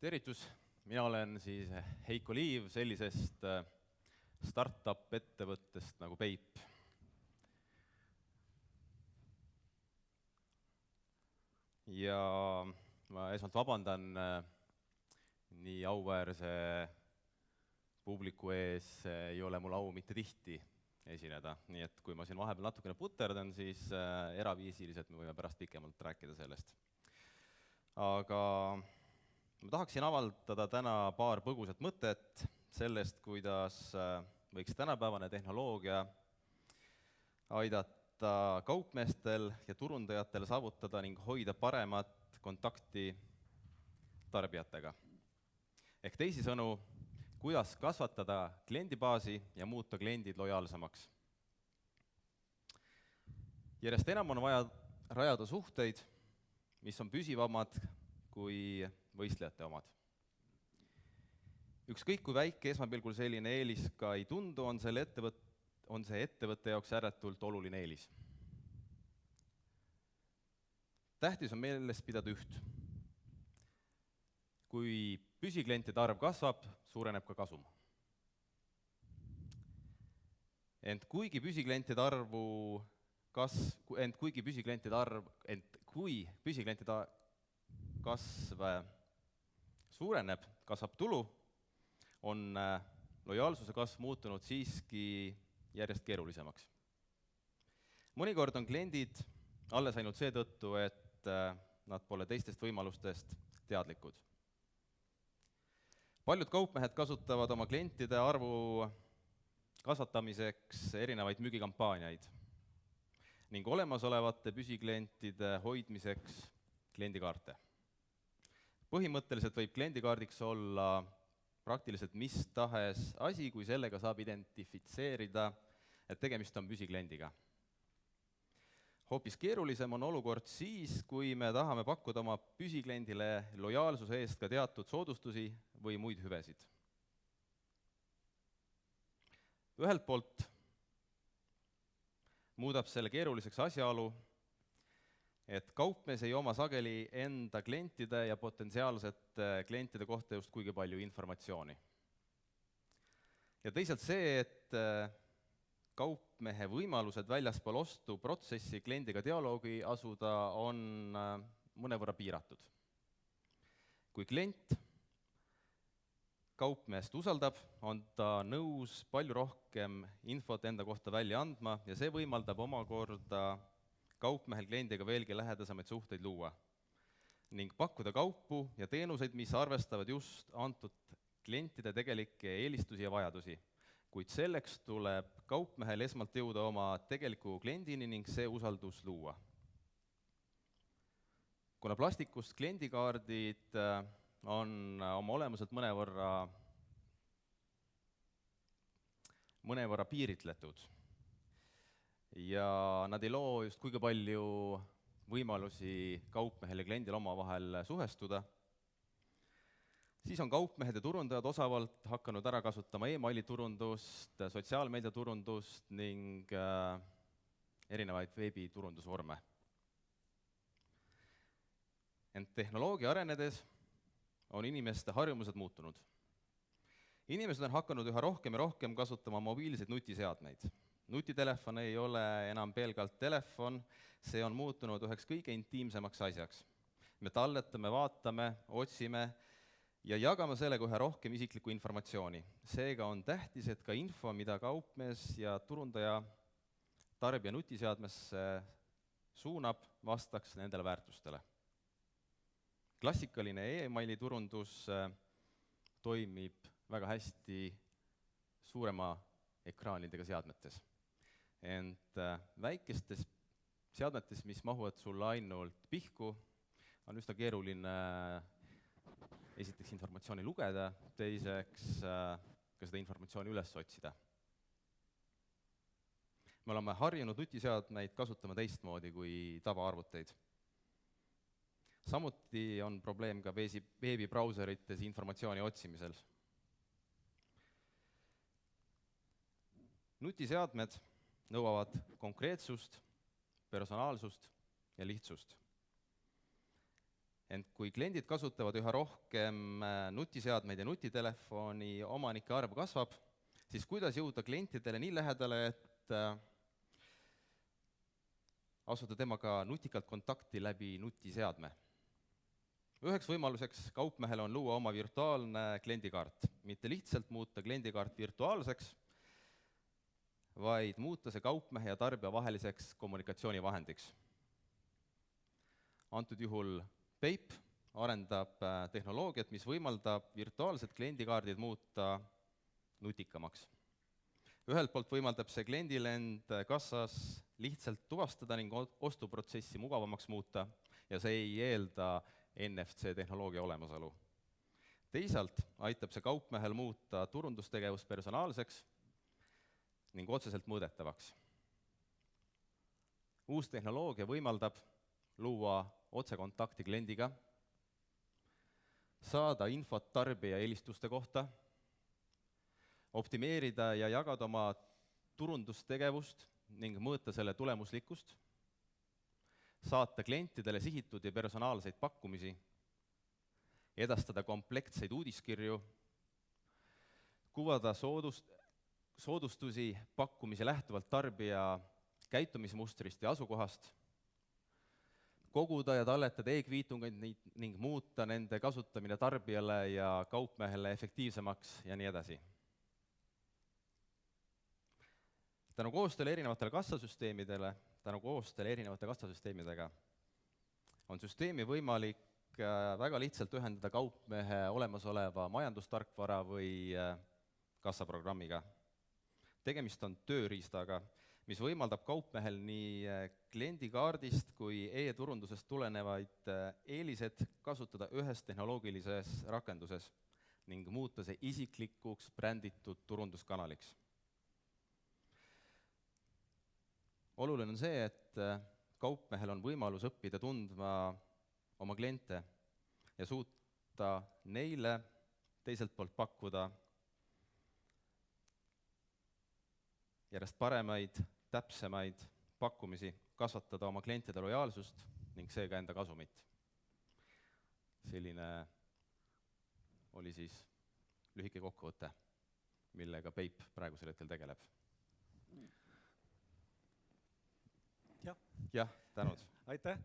Tervitus, mina olen siis Heiko Liiv sellisest startup-ettevõttest nagu Peip. Ja ma esmalt vabandan nii auväärse publiku ees, ei ole mul au mitte tihti esineda. Nii et kui ma siin vahepeal natukene puterdan, siis eraviisiliselt me võime pärast pikemalt rääkida sellest. Aga ma tahaksin avaldada täna paar põgusat mõtet sellest, kuidas võiks tänapäevane tehnoloogia aidata kaupmeestel ja turundajatel saavutada ning hoida paremat kontakti tarbijatega. Ehk teisisõnu, kuidas kasvatada kliendibaasi ja muuta kliendid lojaalsemaks. Järjest enam on vaja rajada suhteid, mis on püsivamad kui võistlejate omad. Ükskõik kui väike esmapilgul selline eelis ka ei tundu, on see ettevõtte jaoks ääretult oluline eelis. Tähtis on meeles pidada üht. Kui püsiklientide arv kasvab, suureneb ka kasum. Ent kui püsiklientide kasv suureneb, kasvab tulu, on lojaalsuse kasv muutunud siiski järjest keerulisemaks. Mõnikord on kliendid alles ainult seetõttu, et nad pole teistest võimalustest teadlikud. Paljud kaupmehed kasutavad oma klientide arvu kasvatamiseks erinevaid müügikampaaniaid ning olemasolevate püsiklientide hoidmiseks kliendikaarte. Põhimõtteliselt võib kliendikaardiks olla praktiliselt mis tahes asi, kui sellega saab identifitseerida, et tegemist on püsikliendiga. Hoopis keerulisem on olukord siis, kui me tahame pakkuda oma püsikliendile lojaalsuse eest ka teatud soodustusi või muid hüvesid. Ühelt poolt muudab selle keeruliseks asjaolu, et kaupmees ei oma sageli enda klientide ja potentsiaalsete klientide kohta just kuigi palju informatsiooni. Ja teisalt see, et kaupmehe võimalused väljaspool ostu protsessi kliendiga dialoogi asuda on mõnevõrra piiratud. Kui klient kaupmeest usaldab, on ta nõus palju rohkem infot enda kohta välja andma ja see võimaldab omakorda kaupmehel kliendiga veelgi lähedasemaid suhteid luua ning pakkuda kaupu ja teenuseid, mis arvestavad just antud klientide tegelikke eelistusi ja vajadusi. Kuid selleks tuleb kaupmehel esmalt jõuda oma tegeliku kliendini ning see usaldus luua. Kuna plastikust kliendikaardid on oma olemuselt mõnevõrra piiritletud ja nad ei loo just kuigi palju võimalusi kaupmehel ja kliendil omavahel suhestuda, siis on kaupmehed ja turundajad osavalt hakanud ära kasutama e-maili turundust, sotsiaalmeediaturundust ning erinevaid veebiturundusvorme. Ent tehnoloogia arenedes on inimeste harjumused muutunud. Inimesed on hakanud üha rohkem ja rohkem kasutama mobiilseid nutiseadmeid. Nutitelefon ei ole enam pelgalt telefon, see on muutunud üheks kõige intiimsemaks asjaks. Me talletame, vaatame, otsime ja jagame sellega üha rohkem isiklikku informatsiooni. Seega on tähtis, et ka info, mida kaupmees ja turundaja tarbija nutiseadmesse suunab, vastaks nendele väärtustele. Klassikaline e-maili turundus toimib väga hästi suurema ekraanidega seadmetes. Ent väikestes seadmetes, mis mahuvad sulle ainult pihku, on üsna keeruline esiteks informatsiooni lugeda, teiseks ka seda informatsiooni üles otsida. Me oleme harjunud nutiseadmeid kasutama teistmoodi kui tavaarvuteid. Samuti on probleem ka veebibrauserites informatsiooni otsimisel. Nutiseadmed nõuavad konkreetsust, personaalsust ja lihtsust. Ent kui kliendid kasutavad üha rohkem nutiseadmeid ja nutitelefoni, omanike arv kasvab, siis kuidas jõuda klientidele nii lähedale, et asuda temaga nutikalt kontakti läbi nutiseadme? Üheks võimaluseks kaupmehele on luua oma virtuaalne kliendikaart. Mitte lihtsalt muuta kliendikaart virtuaalseks, vaid muuta see kaupmehe ja tarbija vaheliseks kommunikatsioonivahendiks. Antud juhul Peip arendab tehnoloogiat, mis võimaldab virtuaalsed kliendikaardid muuta nutikamaks. Ühelt poolt võimaldab see kliendil end kassas lihtsalt tuvastada ning ostuprotsessi mugavamaks muuta ja see ei eelda NFC tehnoloogia olemasolu. Teisalt aitab see kaupmehel muuta turundustegevus personaalseks ning otseselt mõõdetavaks. Uus tehnoloogia võimaldab luua otsekontakti kliendiga, saada infot tarbija eelistuste kohta, optimeerida ja jagada oma turundustegevust ning mõõta selle tulemuslikkust, saata klientidele sihitud ja personaalseid pakkumisi, edastada komplektseid uudiskirju, kuvada soodustusi pakkumisi lähtuvalt tarbija käitumismustrist ja asukohast, koguda ja talletada e-kviitungeid ning muuta nende kasutamine tarbijale ja kaupmehele efektiivsemaks ja nii edasi. Tänu koostööle erinevate kassasüsteemidega on süsteemi võimalik väga lihtsalt ühendada kaupmehe olemasoleva majandustarkvara või kassaprogrammiga. Tegemist on tööriistaga, mis võimaldab kaupmehel nii kliendikaardist kui e-turundusest tulenevaid eelised kasutada ühes tehnoloogilises rakenduses ning muuta see isiklikuks bränditud turunduskanaliks. Oluline on see, et kaupmehel on võimalus õppida tundma oma kliente ja suuta neile teiselt poolt pakkuda järjest paremaid, täpsemaid pakkumisi, kasvatada oma klientide lojaalsust ning seega enda kasumit. Selline oli siis lühike kokkuvõte, millega Peip praegusel hetkel tegeleb. Jah, tänud. Aitäh!